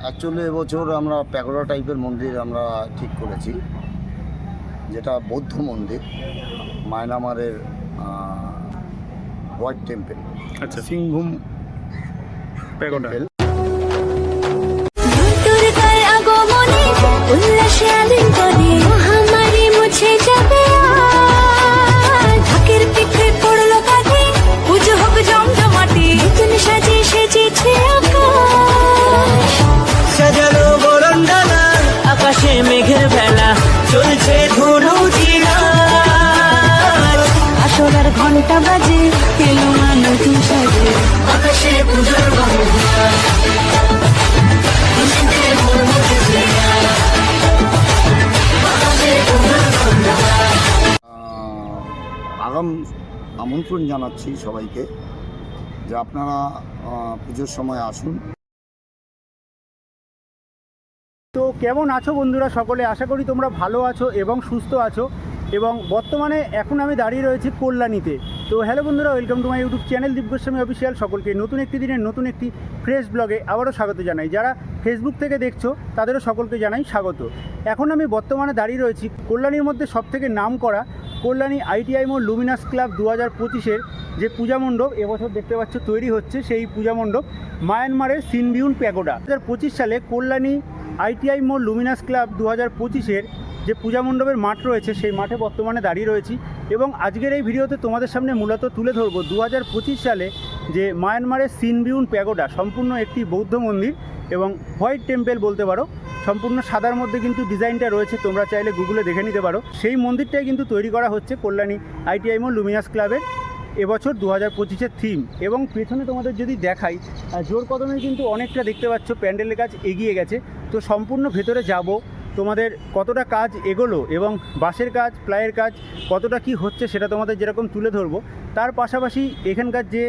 Actually এবছর আমরা pagoda টাইপের মন্দির আমরা ঠিক করেছি, যেটা বৌদ্ধ মন্দির, মায়ানমারের হোয়াইট টেম্পল, আচ্ছা, সিংভূম প্যাগোডা। টেম্পল। সাজানো বরণডালা, আকাশে মেঘের ভেলা, চলছে ধুনু জিনার। আসরের ঘন্টা বাজে, এলো নতুন সাজে, আকাশে পুজোর বাংলা। আগাম আমন্ত্রণ জানাচ্ছি সবাইকে যে আপনারা পুজোর সময় আসুন। তো কেমন আছো বন্ধুরা সকলে? আশা করি তোমরা ভালো আছো এবং সুস্থ আছো। এবং বর্তমানে এখন আমি দাঁড়িয়ে রয়েছি কল্যাণীতে। তো হ্যালো বন্ধুরা, welcome to my YouTube channel Deep Goswami official. সকলকে নতুন একটি দিনের নতুন একটি ফ্রেশ ব্লগে আবারও স্বাগত জানাই। যারা ফেসবুক থেকে দেখছো তাদেরও সকলকে জানাই স্বাগত। এখন আমি বর্তমানে দাঁড়িয়ে রয়েছি কল্যাণীর মধ্যে সবথেকে নাম করা কল্যাণী আইটিআই মোড় লুমিনাস ক্লাব 2025-এর যে পূজা মণ্ডপ এবছর দেখতে পাচ্ছ তৈরি হচ্ছে, সেই পূজা মণ্ডপ মায়ানমারের সিনভিউন প্যাগোডা। 2025 সালে কল্যাণী আইটিআই মোড় লুমিনাস ক্লাব 2025-এর যে পূজা মণ্ডপের মাঠ রয়েছে সেই মাঠে বর্তমানে দাঁড়িয়ে রয়েছি। এবং আজকের এই ভিডিওতে তোমাদের সামনে মূলত তুলে ধরবো 2025 সালে যে মায়ানমারের সিনভিউন প্যাগোডা, সম্পূর্ণ একটি বৌদ্ধ মন্দির এবং হোয়াইট টেম্পল বলতে পারো, সম্পূর্ণ সাদার মধ্যে কিন্তু ডিজাইনটা রয়েছে, তোমরা চাইলে গুগলে দেখে নিতে পারো। সেই মন্দিরটাই কিন্তু তৈরি করা হচ্ছে কল্যাণী আইটিআই মোড় লুমিনাস ক্লাবের এবছর 2025-এর থিম। এবং পেছনে তোমাদের যদি দেখাই, জোর কদমে কিন্তু অনেকটা দেখতে পাচ্ছ প্যান্ডেলের কাজ এগিয়ে গেছে। তো সম্পূর্ণ ভেতরে যাব, তোমাদের কতটা কাজ এগোলো এবং বাঁশের কাজ, প্লাইয়ের কাজ কতটা কি হচ্ছে সেটা তোমাদের যেরকম তুলে ধরবো, তার পাশাপাশি এখানকার যে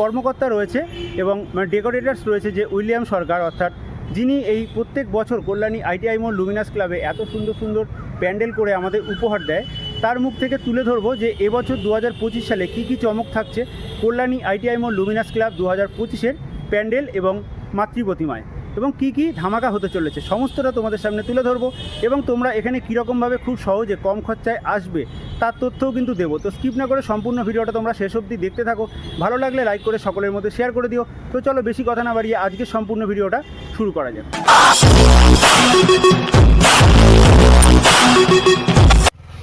কর্মকর্তা রয়েছে এবং ডেকোরেটার্স রয়েছে, যে উইলিয়াম সরকার অর্থাৎ যিনি এই প্রত্যেক বছর কল্যাণী আইটিআই মোড় লুমিনাস ক্লাবে এত সুন্দর সুন্দর প্যান্ডেল করে আমাদের উপহার দেয়, তার মুখ থেকে তুলে ধরবো যে এবছর 2025 সালে কী কী চমক থাকছে কল্যাণী আইটিআই মোড় লুমিনাস ক্লাব 2025-এর প্যান্ডেল এবং মাতৃপ্রতিমায়, এবং কি কি ধামাকা হতে চলেছে সমস্তটা তোমাদের সামনে তুলে ধরবো। এবং তোমরা এখানে কীরকমভাবে খুব সহজে কম খরচায় আসবে তার তথ্যও কিন্তু দেবো। তো স্কিপ না করে সম্পূর্ণ ভিডিওটা তোমরা শেষ অবধি দেখতে থাকো। ভালো লাগলে লাইক করে সকলের মধ্যে শেয়ার করে দিও। তো চলো বেশি কথা না বাড়িয়ে আজকের সম্পূর্ণ ভিডিওটা শুরু করা যাক।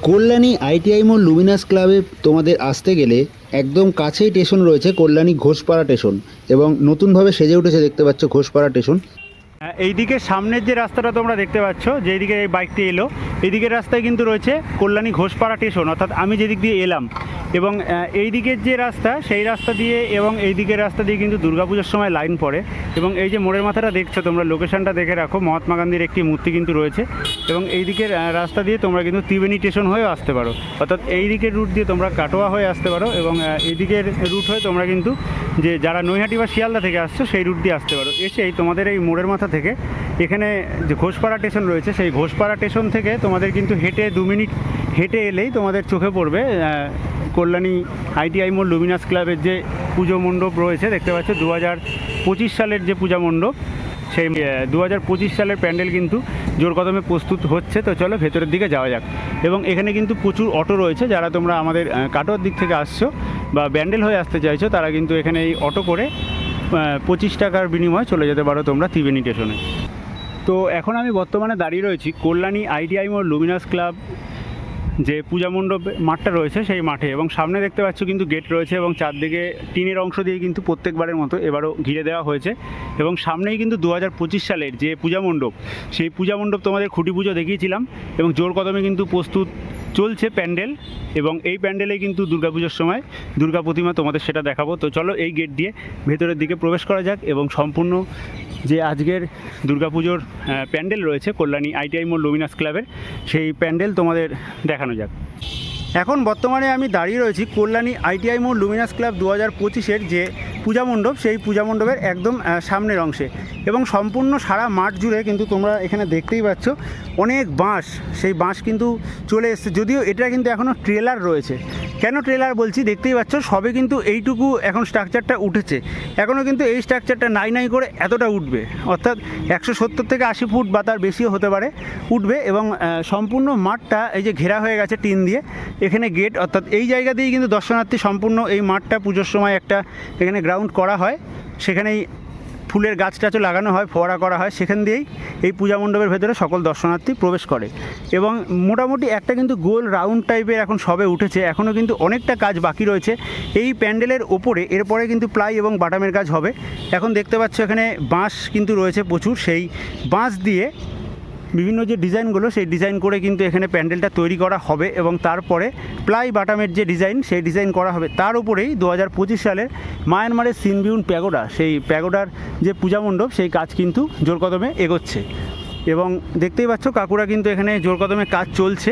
কল্যাণী আইটিআই মোড় লুমিনাস ক্লাবে তোমাদের আসতে গেলে একদম কাছেই স্টেশন রয়েছে কল্যাণী ঘোষপাড়া স্টেশন, এবং নতুনভাবে সেজে উঠেছে দেখতে পাচ্ছ ঘোষপাড়া স্টেশন। এইদিকে সামনের যে রাস্তাটা তোমরা দেখতে পাচ্ছ, যেদিকে এই বাইকটি এলো, এইদিকের রাস্তায় কিন্তু রয়েছে কল্যাণী ঘোষপাড়া স্টেশন, অর্থাৎ আমি যেদিক দিয়ে এলাম। এবং এই দিকের যে রাস্তা সেই রাস্তা দিয়ে এবং এই দিকের রাস্তা দিয়ে কিন্তু দুর্গাপূজার সময় লাইন পড়ে। এবং এই যে মোড়ের মাথাটা দেখছো তোমরা, লোকেশনটা দেখে রাখো, মহাত্মা গান্ধীর একটি মূর্তি কিন্তু রয়েছে। এবং এই দিকের রাস্তা দিয়ে তোমরা কিন্তু ত্রিবেণী স্টেশন হয়েও আসতে পারো, অর্থাৎ এই দিকের রুট দিয়ে তোমরা কাটোয়া হয়ে আসতে পারো, এবং এই দিকের রুট হয়ে তোমরা কিন্তু যে যারা নৈহাটি বা শিয়ালদা থেকে আসছো সেই রুট দিয়ে আসতে পারো। এসেই তোমাদের এই মোড়ের মাথা থেকে এখানে যে ঘোষপাড়া স্টেশন রয়েছে, সেই ঘোষপাড়া স্টেশন থেকে তোমাদের কিন্তু হেঁটে 2 মিনিট হেঁটে এলেই তোমাদের চোখে পড়বে কল্যাণী আইটিআই মোড় লুমিনাস ক্লাবের যে পুজো মণ্ডপ রয়েছে দেখতে পাচ্ছ। 2025 সালের যে পূজা মণ্ডপ, সেই 2025 সালের প্যান্ডেল কিন্তু জোর কদমে প্রস্তুত হচ্ছে। তো চলো ভেতরের দিকে যাওয়া যাক। এবং এখানে কিন্তু প্রচুর অটো রয়েছে, যারা তোমরা আমাদের কাটোয়ার দিক থেকে আসছো বা ব্যান্ডেল হয়ে আসতে চাইছো তারা কিন্তু এখানে এই অটো করে 25 টাকার বিনিময়ে চলে যেতে পারো তোমরা ত্রিবেণী স্টেশনে। তো এখন আমি বর্তমানে দাঁড়িয়ে রয়েছি কল্যাণী আইটিআই মোড় লুমিনাস ক্লাব যে পূজা মণ্ডপ মাঠটা রয়েছে সেই মাঠে, এবং সামনে দেখতে পাচ্ছ কিন্তু গেট রয়েছে এবং চারদিকে টিনের অংশ দিয়ে কিন্তু প্রত্যেকবারের মতো এবারও ঘিরে দেওয়া হয়েছে। এবং সামনেই কিন্তু 2025 সালের যে পূজা মণ্ডপ, সেই পূজা মণ্ডপ তোমাদের খুঁটি পুজো দেখিয়েছিলাম এবং জোর কদমে কিন্তু প্রস্তুত চলছে প্যান্ডেল। এবং এই প্যান্ডেলে কিন্তু দুর্গাপুজোর সময় দুর্গা প্রতিমা তোমাদের সেটা দেখাবো। তো চলো এই গেট দিয়ে ভেতরের দিকে প্রবেশ করা যাক এবং সম্পূর্ণ যে আজকের দুর্গাপুজোর প্যান্ডেল রয়েছে কল্যাণী আইটিআই মোড় লুমিনাস ক্লাবের, সেই প্যান্ডেল তোমাদের দেখানো যাক। এখন বর্তমানে আমি দাঁড়িয়ে রয়েছি কল্যাণী আইটিআই মোড় লুমিনাস ক্লাব 2025-এর যে পূজা মণ্ডপ, সেই পূজা মণ্ডপের একদম সামনের অংশে। এবং সম্পূর্ণ সারা মাঠ জুড়ে কিন্তু তোমরা এখানে দেখতেই পাচ্ছ অনেক বাঁশ, সেই বাঁশ কিন্তু চলে এসছে, যদিও এটা কিন্তু এখনও ট্রেলার রয়েছে। কেন ট্রেলার বলছি, দেখতেই পাচ্ছ সবে কিন্তু এইটুকু এখন স্ট্রাকচারটা উঠেছে, এখনও কিন্তু এই স্ট্রাকচারটা নাই করে এতটা উঠবে, অর্থাৎ 170 থেকে 80 ফুট বা তার বেশিও হতে পারে উঠবে। এবং সম্পূর্ণ মাঠটা এই যে ঘেরা হয়ে গেছে টিন দিয়ে, এখানে গেট, অর্থাৎ এই জায়গা দিয়েই কিন্তু দর্শনার্থী সম্পূর্ণ এই মাঠটা পুজোর সময় একটা এখানে গ্রাউন্ড করা হয়, সেখানেই ফুলের গাছ টাছও লাগানো হয়, ফোয়ারা করা হয়, সেখান দিয়েই এই পূজা মণ্ডপের ভেতরে সকল দর্শনার্থী প্রবেশ করে। এবং মোটামুটি একটা কিন্তু গোল রাউন্ড টাইপের এখন সবে উঠেছে, এখনও কিন্তু অনেকটা কাজ বাকি রয়েছে এই প্যান্ডেলের ওপরে। এরপরে কিন্তু প্লাই এবং বাটামের কাজ হবে। এখন দেখতে পাচ্ছ এখানে বাঁশ কিন্তু রয়েছে প্রচুর, সেই বাঁশ দিয়ে বিভিন্ন যে ডিজাইনগুলো, সেই ডিজাইন করে কিন্তু এখানে প্যান্ডেলটা তৈরি করা হবে। এবং তারপরে প্লাই বাটামের যে ডিজাইন, সেই ডিজাইন করা হবে। তার উপরেই 2025 সালের মায়ানমারের সিনবিউন প্যাগোডা, সেই প্যাগোডার যে পূজা মণ্ডপ, সেই কাজ কিন্তু জোর কদমে এগোচ্ছে। এবং দেখতেই পাচ্ছ কাকুরা কিন্তু এখানে জোর কদমে কাজ চলছে,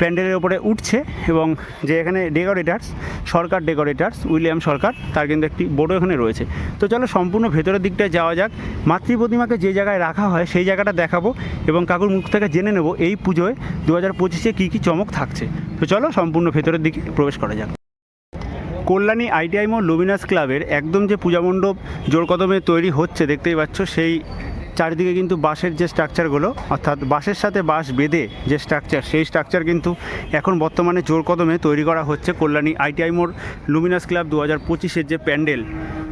প্যান্ডেলের ওপরে উঠছে। এবং যে এখানে ডেকোরেটার্স, সরকার ডেকোরেটার্স উইলিয়াম সরকার, তার কিন্তু একটি বোর্ডও এখানে রয়েছে। তো চলো সম্পূর্ণ ভেতরের দিকটায় যাওয়া যাক। মাতৃ প্রতিমাকে যে জায়গায় রাখা হয় সেই জায়গাটা দেখাবো এবং কাকুর মুখ থেকে জেনে নেব এই পুজোয় 2025-এ কী কী চমক থাকছে। তো চলো সম্পূর্ণ ভেতরের দিকে প্রবেশ করা যাক। কল্যাণী আইটিআই মোড় লুমিনাস ক্লাবের একদম যে পূজা মণ্ডপ জোর কদমে তৈরি হচ্ছে, দেখতেই পাচ্ছ সেই চারিদিকে কিন্তু বাঁশের যে স্ট্রাকচারগুলো, অর্থাৎ বাঁশের সাথে বাঁশ বেঁধে যে স্ট্রাকচার, সেই স্ট্রাকচার কিন্তু এখন বর্তমানে জোর কদমে তৈরি করা হচ্ছে কল্যাণী আইটিআই মোড় লুমিনাস ক্লাব 2025-এর যে প্যান্ডেল,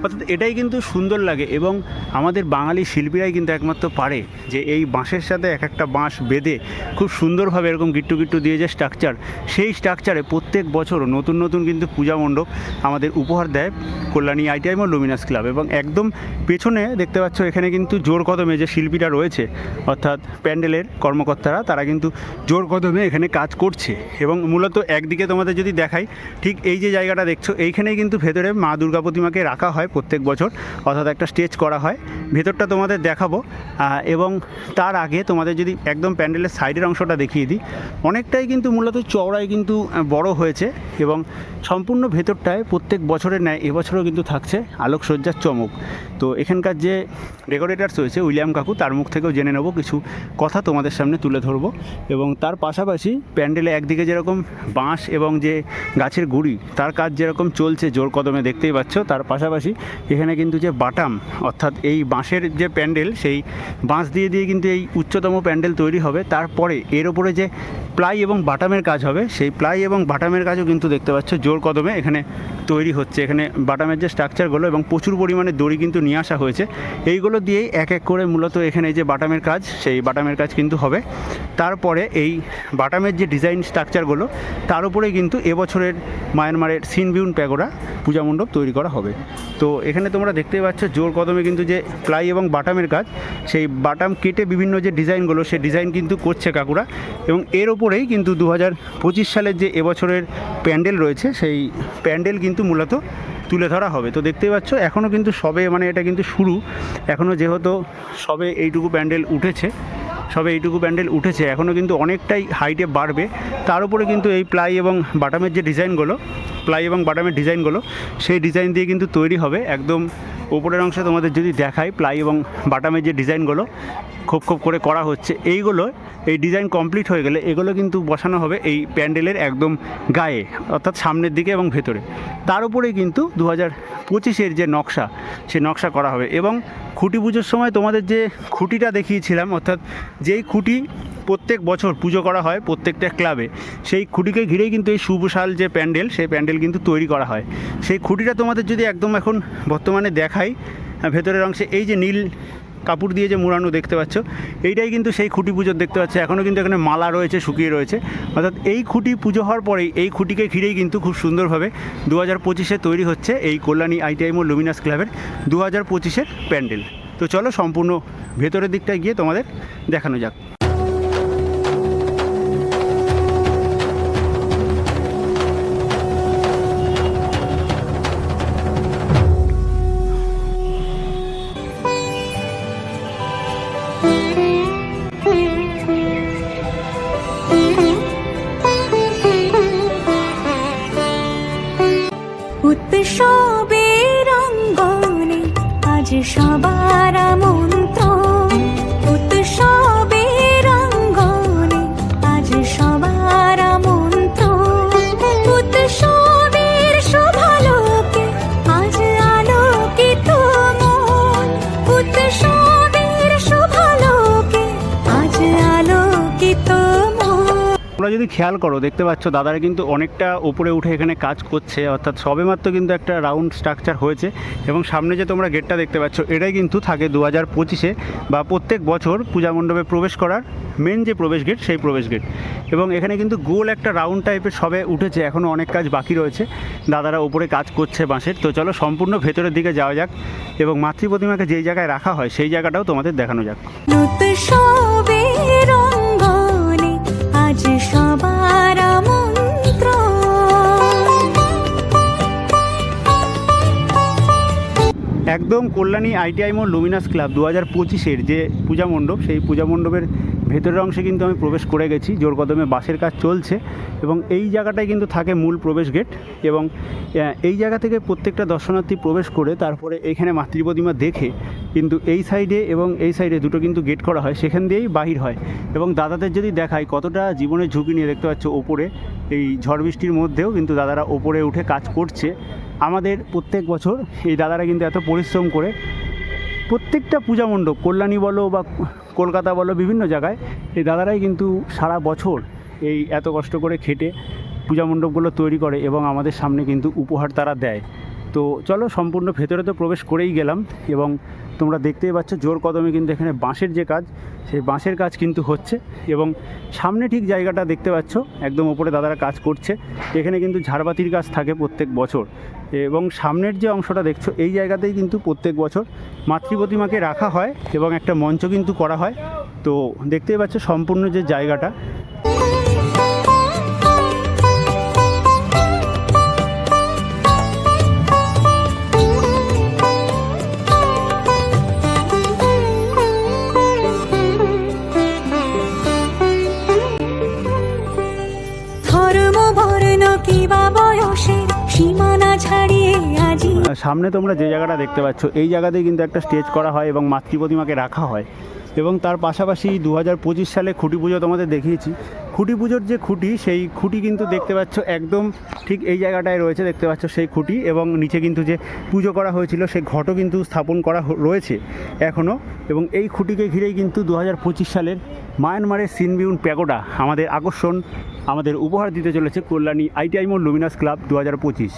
অর্থাৎ এটাই কিন্তু সুন্দর লাগে। এবং আমাদের বাঙালি শিল্পীরাই কিন্তু একমাত্র পারে যে এই বাঁশের সাথে এক একটা বাঁশ বেঁধে খুব সুন্দরভাবে এরকম গিট্টু গিট্টু দিয়ে যে স্ট্রাকচার, সেই স্ট্রাকচারে প্রত্যেক বছর নতুন নতুন কিন্তু পূজা মণ্ডপ আমাদের উপহার দেয় কল্যাণী আইটিআই মোড় লুমিনাস ক্লাব। এবং একদম পেছনে দেখতে পাচ্ছ এখানে কিন্তু জোর কদমে যে শিল্পীরা রয়েছে, অর্থাৎ প্যান্ডেলের কর্মকর্তারা, তারা কিন্তু জোর কদমে এখানে কাজ করছে। এবং মূলত একদিকে তোমাদের যদি দেখাই, ঠিক এই যে জায়গাটা দেখছো, এইখানেই কিন্তু ভেতরে মা দুর্গা প্রতিমাকে রাখা হয় প্রত্যেক বছর, অর্থাৎ একটা স্টেজ করা হয়। ভেতরটা তোমাদের দেখাবো। এবং তার আগে তোমাদের যদি একদম প্যান্ডেলের সাইডের অংশটা দেখিয়ে দিই, অনেকটাই কিন্তু মূলত চওড়ায় কিন্তু বড় হয়েছে। এবং সম্পূর্ণ ভেতরটায় প্রত্যেক বছরের ন্যায় এবছরও কিন্তু থাকছে আলোকসজ্জার চমক। তো এখানকার যে ডেকোরেটার্স রয়েছে উইলিয়াম কাকু, তার মুখ থেকেও জেনে নেব কিছু কথা, তোমাদের সামনে তুলে ধরবো। এবং তার পাশাপাশি প্যান্ডেলে একদিকে যেরকম বাঁশ এবং যে গাছের গুঁড়ি, তার কাজ যেরকম চলছে জোর কদমে দেখতেই পাচ্ছ, তার পাশাপাশি এখানে কিন্তু যে বাটাম, অর্থাৎ এই বাঁশের যে প্যান্ডেল, সেই বাঁশ দিয়ে কিন্তু এই উচ্চতম প্যান্ডেল তৈরি হবে। তারপরে এর ওপরে যে প্লাই এবং বাটামের কাজ হবে, সেই প্লাই এবং বাটামের কাজও কিন্তু দেখতে পাচ্ছ জোর কদমে এখানে তৈরি হচ্ছে। এখানে বাটামের যে স্ট্রাকচারগুলো এবং প্রচুর পরিমাণে দড়ি কিন্তু নিয়ে আসা হয়েছে, এইগুলো দিয়েই এক এক করে মূলত এখানে যে বাটামের কাজ, সেই বাটামের কাজ কিন্তু হবে। তারপরে এই বাটামের যে ডিজাইন স্ট্রাকচারগুলো, তার উপরে কিন্তু এবছরের মায়ানমারের সিনবিউন প্যাগোডা পূজা মণ্ডপ তৈরি করা হবে। তো এখানে তোমরা দেখতেই পাচ্ছ জোর কদমে কিন্তু যে প্লাই এবং বাটামের কাজ, সেই বাটাম কেটে বিভিন্ন যে ডিজাইনগুলো, সেই ডিজাইন কিন্তু করছে কাকুরা। এবং এর ওপরেই কিন্তু 2025 সালের যে এবছরের প্যান্ডেল রয়েছে, সেই প্যান্ডেল কিন্তু মূলত তুলে ধরা হবে। তো দেখতেই পাচ্ছ এখনও কিন্তু সবে, মানে এটা কিন্তু শুরু, এখনও যেহেতু সবে এইটুকু প্যান্ডেল উঠেছে, এখনও কিন্তু অনেকটাই হাইটে বাড়বে। তার উপরে কিন্তু এই প্লাই এবং বাটামের যে ডিজাইনগুলো, সেই ডিজাইন দিয়ে কিন্তু তৈরি হবে। একদম উপরের অংশে তোমাদের যদি দেখাই, প্লাই এবং বাটামের যে ডিজাইনগুলো খোপ করে করা হচ্ছে, এই ডিজাইন কমপ্লিট হয়ে গেলে এগুলো কিন্তু বসানো হবে এই প্যান্ডেলের একদম গায়ে, অর্থাৎ সামনের দিকে এবং ভেতরে। তার উপরেই কিন্তু 2025-এর যে নকশা, সেই নকশা করা হবে। এবং খুঁটি পুজোর সময় তোমাদের যে খুঁটিটা দেখিয়েছিলাম, অর্থাৎ যেই খুঁটি প্রত্যেক বছর পুজো করা হয় প্রত্যেকটা ক্লাবে, সেই খুঁটিকে ঘিরেই কিন্তু এই শুভশাল যে প্যান্ডেল, সেই প্যান্ডেল কিন্তু তৈরি করা হয়। সেই খুঁটিটা তোমাদের যদি একদম এখন বর্তমানে দেখাই, ভেতরের অংশে এই যে নীল কাপড় দিয়ে যে মুড়ানো দেখতে পাচ্ছ, এইটাই কিন্তু সেই খুঁটি পুজোর দেখতে পাচ্ছ। এখনও কিন্তু এখানে মালা রয়েছে, শুকিয়ে রয়েছে, অর্থাৎ এই খুঁটি পুজো হওয়ার পরেই এই খুঁটিকে ঘিরেই কিন্তু খুব সুন্দরভাবে 2025-এ তৈরি হচ্ছে এই কল্যাণী আইটিআই মোড় লুমিনাস ক্লাবের 2025-এর প্যান্ডেল। তো চলো সম্পূর্ণ ভেতরের দিকটায় গিয়ে তোমাদের দেখানো যাক। উৎসবের রঙ্গ যদি খেয়াল করো দেখতে পাচ্ছ দাদারা কিন্তু অনেকটা উপরে উঠে এখানে কাজ করছে, অর্থাৎ সবেমাত্র কিন্তু একটা রাউন্ড স্ট্রাকচার হয়েছে। এবং সামনে যে তোমরা গেটটা দেখতে পাচ্ছ এটাই কিন্তু থাকে 2025-এ বা প্রত্যেক বছর পূজা মণ্ডপে প্রবেশ করার মেন যে প্রবেশ গেট সেই প্রবেশ গেট। এবং এখানে কিন্তু গোল একটা রাউন্ড টাইপের সবে উঠেছে, এখনও অনেক কাজ বাকি রয়েছে, দাদারা উপরে কাজ করছে বাঁশের। তো চলো সম্পূর্ণ ভেতরের দিকে যাওয়া যাক এবং মাতৃ প্রতিমাকে যেই জায়গায় রাখা হয় সেই জায়গাটাও তোমাদের দেখানো যাক। উৎসবের অঙ্গনে আজ সবার আমন্ত্রণ। একদম কল্যাণী আইটিআই মোড় লুমিনাস ক্লাব 2025-এর যে পূজা মণ্ডপ, সেই পূজা মণ্ডপের ভেতরের অংশে কিন্তু আমি প্রবেশ করে গেছি। জোর কদমে বাঁশের কাজ চলছে এবং এই জায়গাটায় কিন্তু থাকে মূল প্রবেশ গেট। এবং এই জায়গা থেকে প্রত্যেকটা দর্শনার্থী প্রবেশ করে তারপরে এইখানে মাতৃ প্রতিমা দেখে কিন্তু এই সাইডে এবং এই সাইডে দুটো কিন্তু গেট করা হয়, সেখান দিয়েই বাহির হয়। এবং দাদাদের যদি দেখায় কতটা জীবনের ঝুঁকি নিয়ে, দেখতে পাচ্ছ ওপরে এই ঝড় বৃষ্টির মধ্যেও কিন্তু দাদারা ওপরে উঠে কাজ করছে। আমাদের প্রত্যেক বছর এই দাদারা কিন্তু এত পরিশ্রম করে প্রত্যেকটা পূজা মণ্ডপ, কল্যাণী বলো বা কলকাতা বলো, বিভিন্ন জায়গায় এই দাদারাই কিন্তু সারা বছর এই এত কষ্ট করে খেটে পূজা মণ্ডপগুলো তৈরি করে এবং আমাদের সামনে কিন্তু উপহার তারা দেয়। তো চলো সম্পূর্ণ ভেতরে তো প্রবেশ করেই গেলাম এবং তোমরা দেখতেই পাচ্ছ জোর কদমে কিন্তু এখানে বাঁশের যে কাজ, সেই বাঁশের কাজ কিন্তু হচ্ছে। এবং সামনে ঠিক জায়গাটা দেখতে পাচ্ছ একদম ওপরে দাদারা কাজ করছে, এখানে কিন্তু ঝাড়বাতির কাজ থাকে প্রত্যেক বছর। এবং সামনের যে অংশটা দেখছো এই জায়গাতেই কিন্তু প্রত্যেক বছর মাতৃ প্রতিমাকে রাখা হয় এবং একটা মঞ্চ কিন্তু করা হয়। তো দেখতেই পাচ্ছ সম্পূর্ণ যে জায়গাটা। ধর্ম বর্ণ কিবা বয়সের সীমানা ছাড়িয়ে আজি সামনে তোমরা যে জায়গাটা দেখতে পাচ্ছ এই জায়গাতেই কিন্তু একটা স্টেজ করা হয় এবং মাতৃ প্রতিমাকে রাখা হয়। এবং তার পাশাপাশি 2025 সালে খুঁটি পুজো তোমাদের দেখিয়েছি। খুঁটি পুজোর যে খুঁটি, সেই খুঁটি কিন্তু দেখতে পাচ্ছ একদম ঠিক এই জায়গাটায় রয়েছে, দেখতে পাচ্ছ সেই খুঁটি। এবং নিচে কিন্তু যে পুজো করা হয়েছিল সেই ঘটও কিন্তু স্থাপন করা রয়েছে এখনও। এবং এই খুঁটিকে ঘিরেই কিন্তু 2025 সালের মায়ানমারের সিনবিউন প্যাগোডা আমাদের আকর্ষণ, আমাদের উপহার দিতে চলেছে কল্যাণী আইটিআই মোড় লুমিনাস ক্লাব 2025।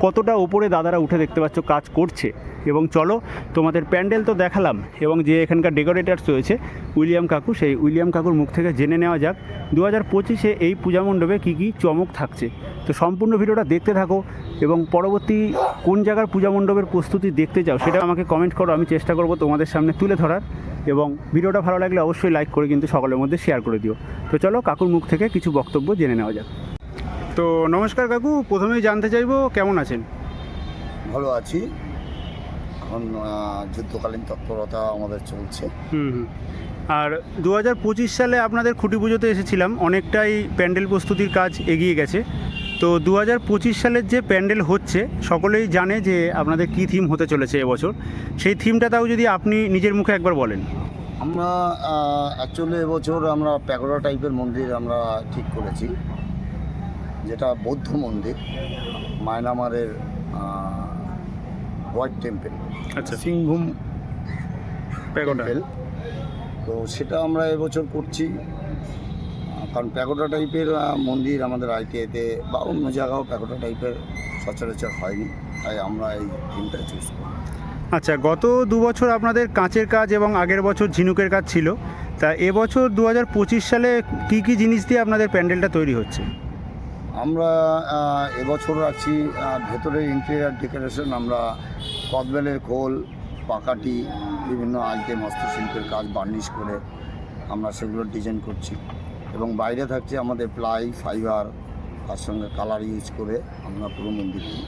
কতটা ওপরে দাদারা উঠে দেখতে পাচ্ছ কাজ করছে। এবং চলো তোমাদের প্যান্ডেল তো দেখালাম এবং যে এখানকার ডেকোরেটার্স রয়েছে উইলিয়াম কাকু, সেই উইলিয়াম কাকুর মুখ থেকে জেনে নেওয়া যাক 2025-এ এই পূজা মণ্ডপে কী কী চমক থাকছে। তো সম্পূর্ণ ভিডিওটা দেখতে থাকো এবং পরবর্তী কোন জায়গার পূজা মণ্ডপের প্রস্তুতি দেখতে চাও সেটা আমাকে কমেন্ট করো, আমি চেষ্টা করব তোমাদের সামনে তুলে ধরার। এবং ভিডিওটা ভালো লাগলে অবশ্যই লাইক করে কিন্তু সকলের মধ্যে শেয়ার করে দিও। তো চলো কাকুর মুখ থেকে কিছু বক্তব্য জেনে নেওয়া যাক। তো নমস্কার কাকু, প্রথমেই জানতে চাইবো কেমন আছেন? ভালো আছি। এখন যুদ্ধকালীন তৎপরতা আমাদের চলছে। আর 2025 সালে আপনাদের খুঁটি পুজোতে এসেছিলাম, অনেকটাই প্যান্ডেল প্রস্তুতির কাজ এগিয়ে গেছে। তো 2025 সালের যে প্যান্ডেল হচ্ছে সকলেই জানে যে আপনাদের কী থিম হতে চলেছে এবছর, সেই থিমটা তাও যদি আপনি নিজের মুখে একবার বলেন। আমরা অ্যাকচুয়ালি এবছর আমরা প্যাগোডা টাইপের মন্দির আমরা ঠিক করেছি, যেটা বৌদ্ধ মন্দির, মায়ানমারের হোয়াইট টেম্পল, আচ্ছা, সিংভূম প্যাগোডা। টেম্পল। তো সেটা আমরা এবছর করছি, কারণ প্যাগোডা টাইপের মন্দির আমাদের আইটিআইতে বা অন্য জায়গাও প্যাগোডা টাইপের সচরাচর হয়নি, তাই আমরা এই থিমটা চুজ করি। আচ্ছা, গত 2 বছর আপনাদের কাঁচের কাজ এবং আগের বছর ঝিনুকের কাজ ছিল, তা এবছর 2025 সালে কী কী জিনিস দিয়ে আপনাদের প্যান্ডেলটা তৈরি হচ্ছে? আমরা এবছর আছি ভেতরের ইন্টেরিয়ার ডেকোরেশন, আমরা কদবেলের খোল, পাকাটি, বিভিন্ন আইটেম হস্তশিল্পের কাজ বার্নিশ করে আমরা সেগুলো ডিজাইন করছি। এবং বাইরে থাকছে আমাদের প্লাই, ফাইবার, তার সঙ্গে কালার ইউজ করে আমরা পুরো মন্দিরটি।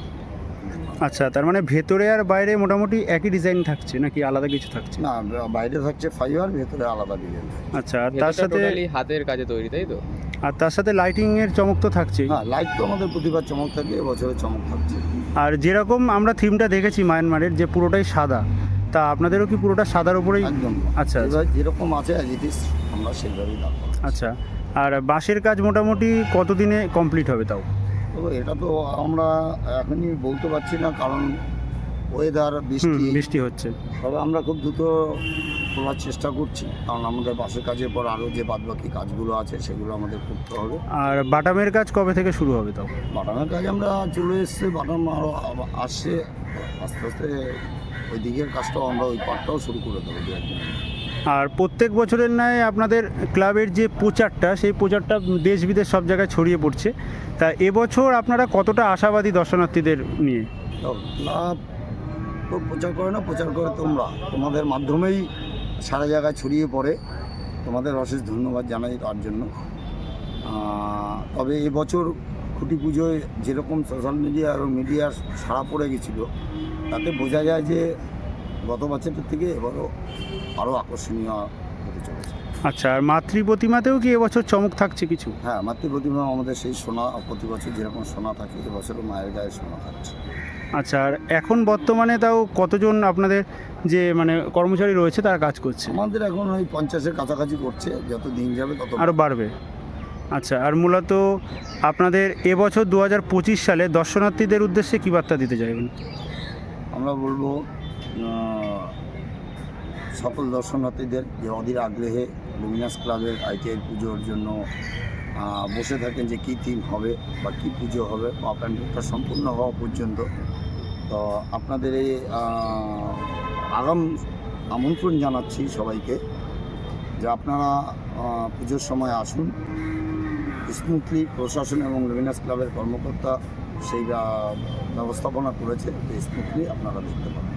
আচ্ছা, তার মানে ভেতরে আর বাইরে মোটামুটি একই ডিজাইন থাকছে নাকি আলাদা কিছু থাকছে? না, বাইরে থাকছে ফাইবার, ভেতরে আলাদা ডিজাইন। আচ্ছা, আর তার সাথে হাতের কাজে তৈরি, তাই তো? আর তার সাথে লাইটিংয়ের চমক তো থাকছেই। হ্যাঁ, লাইট তো আমাদের প্রতিবার চমক থাকে, এবছরে চমক থাকছে। আর যেরকম আমরা থিমটা দেখেছি মায়ানমারের, যে পুরোটাই সাদা, তা আপনাদেরও কি পুরোটা সাদার উপরেই? একদম। আচ্ছা, এবার যেরকম আছে অ্যাজ ইট ইজ আমরা সেইভাবেই রাখবো। আচ্ছা, আর বাঁশের কাজ মোটামুটি কতদিনে কমপ্লিট হবে তাও? তো এটা তো আমরা এখনই বলতে পারছি না, কারণ ওয়েদার বৃষ্টি বৃষ্টি হচ্ছে। তবে আমরা খুব দ্রুত তোলার চেষ্টা করছি, কারণ আমাদের বাসের কাজের পর আরও যে বাদবাকি কাজগুলো আছে সেগুলো আমাদের করতে হবে। আর বাটামের কাজ কবে থেকে শুরু হবে তখন? বাটামের কাজ আমরা চলে এসেছি, বাটাম আরও আসছে, আস্তে আস্তে ওই দিকের কাজটাও আমরা ওই পার্টটাও শুরু করে দেবো দু একদিন। আর প্রত্যেক বছরের ন্যায় আপনাদের ক্লাবের যে প্রচারটা, সেই প্রচারটা দেশ বিদেশ সব জায়গায় ছড়িয়ে পড়ছে। তা এবছর আপনারা কতটা আশাবাদী দর্শনার্থীদের নিয়ে? ক্লাব তো প্রচার করে না, প্রচার করে তোমাদের মাধ্যমেই সারা জায়গায় ছড়িয়ে পড়ে। তোমাদের অশেষ ধন্যবাদ জানাই তার জন্য। তবে এবছর খুঁটি পুজোয় যেরকম সোশ্যাল মিডিয়া এবং মিডিয়ার সাড়া পড়ে গেছিলো, তাতে বোঝা যায় যে গত বছরের থেকে এবারও আরও আকর্ষণীয় হতে চলেছে। আচ্ছা, আর মাতৃ প্রতিমাতেও কি এবছর চমক থাকছে কিছু? হ্যাঁ, মাতৃ প্রতিমা আমাদের সেই সোনা, প্রতি বছর যেরকম সোনা থাকে এবছরও মায়ের গায়ে সোনা থাকছে। আচ্ছা, আর এখন বর্তমানে তাও কতজন আপনাদের যে মানে কর্মচারী রয়েছে তারা কাজ করছে? আমাদের এখন ওই 50-এর কাছাকাছি করছে, যত দিন যাবে তত আরও বাড়বে। আচ্ছা, আর মূলত আপনাদের এবছর 2025 সালে দর্শনার্থীদের উদ্দেশ্যে কী বার্তা দিতে চাইবেন? আমরা বলবো সকল দর্শনার্থীদের যে অধীর আগ্রহে লুমিনাস ক্লাবের ITI পুজোর জন্য বসে থাকেন যে কী থিম হবে বা কী পুজো হবে বা প্যান্ডেলটা সম্পূর্ণ হওয়া পর্যন্ত। তো আপনাদের এই আগাম আমন্ত্রণ জানাচ্ছি সবাইকে যে আপনারা পুজোর সময় আসুন। স্মুথলি প্রশাসন এবং লুমিনাস ক্লাবের কর্মকর্তা সেই ব্যবস্থাপনা করেছে, স্মুথলি আপনারা দেখতে পাবেন।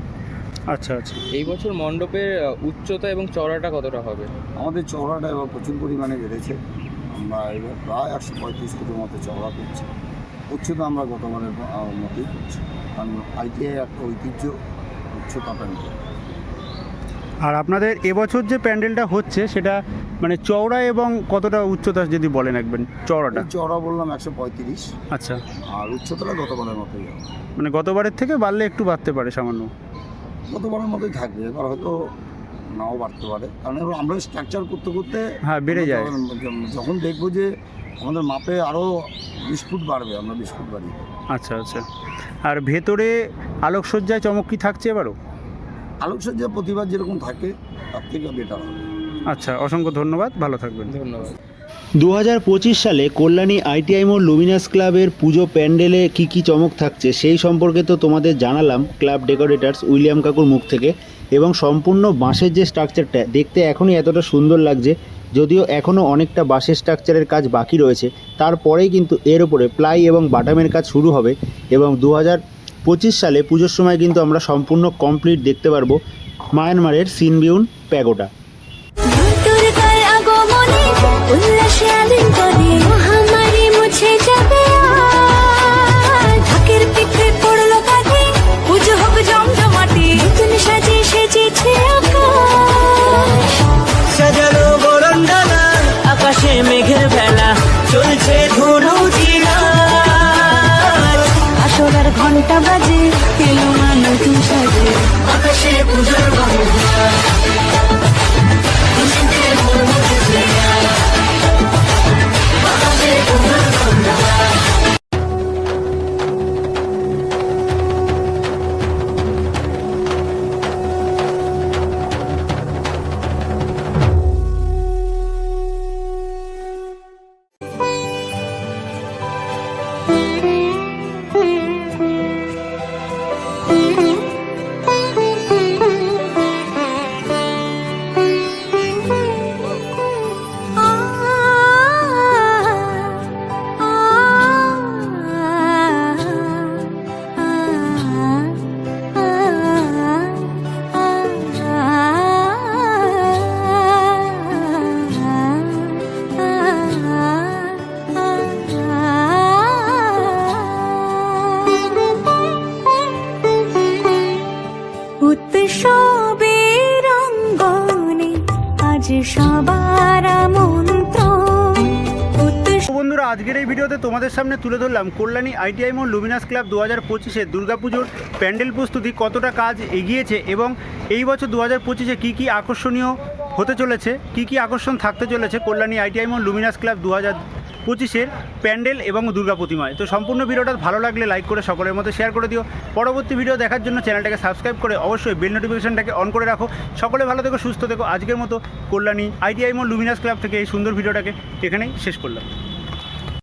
আচ্ছা আচ্ছা, এই বছর মণ্ডপের উচ্চতা এবং চওড়াটা কতটা হবে? আমাদের চওড়াটা এবার প্রচুর পরিমাণে বেড়েছে। আমরা এবার প্রায় 135 ফুটের মতো চওড়া করছি। উচ্চতা আমরা গতবারের মতোই করছি, কারণ ITI একটা ঐতিহ্য উচ্চতা প্যান্ডেল। আর আপনাদের এবছর যে প্যান্ডেলটা হচ্ছে সেটা মানে চওড়া এবং কতটা উচ্চতা যদি বলেন একবার? চওড়াটা চওড়া বললাম 135, আচ্ছা, আর উচ্চতাটা গতবারের মতোই হবে। মানে গতবারের থেকে বাড়লে একটু বাড়তে পারে সামান্য? গতবারের মতোই থাকবে, এবার হয়তো নাও বাড়তে পারে, কারণ এবার আমরা স্ট্রাকচার করতে করতে হ্যাঁ বেড়ে যায়। যখন দেখবো যে আমাদের মাপে আরও 20 ফুট বাড়বে, আমরা 20 ফুট বাড়ি। আচ্ছা আচ্ছা, আর ভেতরে আলোকসজ্জায় চমক কি থাকছে এবারও? আলোকসজ্জা প্রতিবার যেরকম থাকে তার থেকে বেটার হবে। আচ্ছা, অসংখ্য ধন্যবাদ, ভালো থাকবেন। ধন্যবাদ। 2025 সালে কল্যাণী ITI মোড় লুমিনাস ক্লাবের পুজো প্যান্ডেলে কি কি চমক থাকছে সেই সম্পর্কে তো তোমাদের জানালাম ক্লাব ডেকোরেটার্স উইলিয়াম কাকুর মুখ থেকে। এবং সম্পূর্ণ বাঁশের যে স্ট্রাকচারটা দেখতে এখনই এতটা সুন্দর লাগছে, যদিও এখনও অনেকটা বাঁশের স্ট্রাকচারের কাজ বাকি রয়েছে, তারপরেই কিন্তু এর ওপরে প্লাই এবং বাটামের কাজ শুরু হবে। এবং 2025 সালে পুজোর সময় কিন্তু আমরা সম্পূর্ণ কমপ্লিট দেখতে পারবো মায়ানমারের সিনবিউন প্যাগোডা। দুর্গার আগমনে উল্লাসে আলিঙ্গ করে মহামারী মুছে যাবে আজ। ঢাকের পিঠে পড়লো কাঁধে, পুজো হোক জমজমাটি, নতুন সাজে সেজেছে আকাশ। সাজানো বরণডালা, আকাশে মেঘের বেলা, চলছে ধুনু জিনা। আসরার ঘন্টা বাজে, এলো মা নতুন সাজে, আকাশে পুজোর বাহুয়া, উৎসবের অঙ্গনে আজ সবার আমন্ত্রণ। বন্ধুরা, আজকের এই ভিডিওতে তোমাদের সামনে তুলে ধরলাম কল্যাণী ITI মোড় লুমিনাস ক্লাব 2025-এর দুর্গাপুজোর প্যান্ডেল প্রস্তুতি কতটা কাজ এগিয়েছে এবং এই বছর 2025-এ কী কী আকর্ষণীয় হতে চলেছে, কী কী আকর্ষণ থাকতে চলেছে কল্যাণী ITI মোড় লুমিনাস ক্লাব 25-এর প্যান্ডেল এবং দুর্গা প্রতিমায়। তো সম্পূর্ণ ভিডিওটা ভালো লাগলে লাইক করে সকলের মধ্যে শেয়ার করে দিও। পরবর্তী ভিডিও দেখার জন্য চ্যানেলটাকে সাবস্ক্রাইব করে অবশ্যই বেল নোটিফিকেশনটাকে অন করে রাখো। সকলে ভালো থেকো, সুস্থ থেকো। আজকের মতো কল্যাণী ITI মোড় লুমিনাস ক্লাব থেকে এই সুন্দর ভিডিওটাকে এখানেই শেষ করলাম।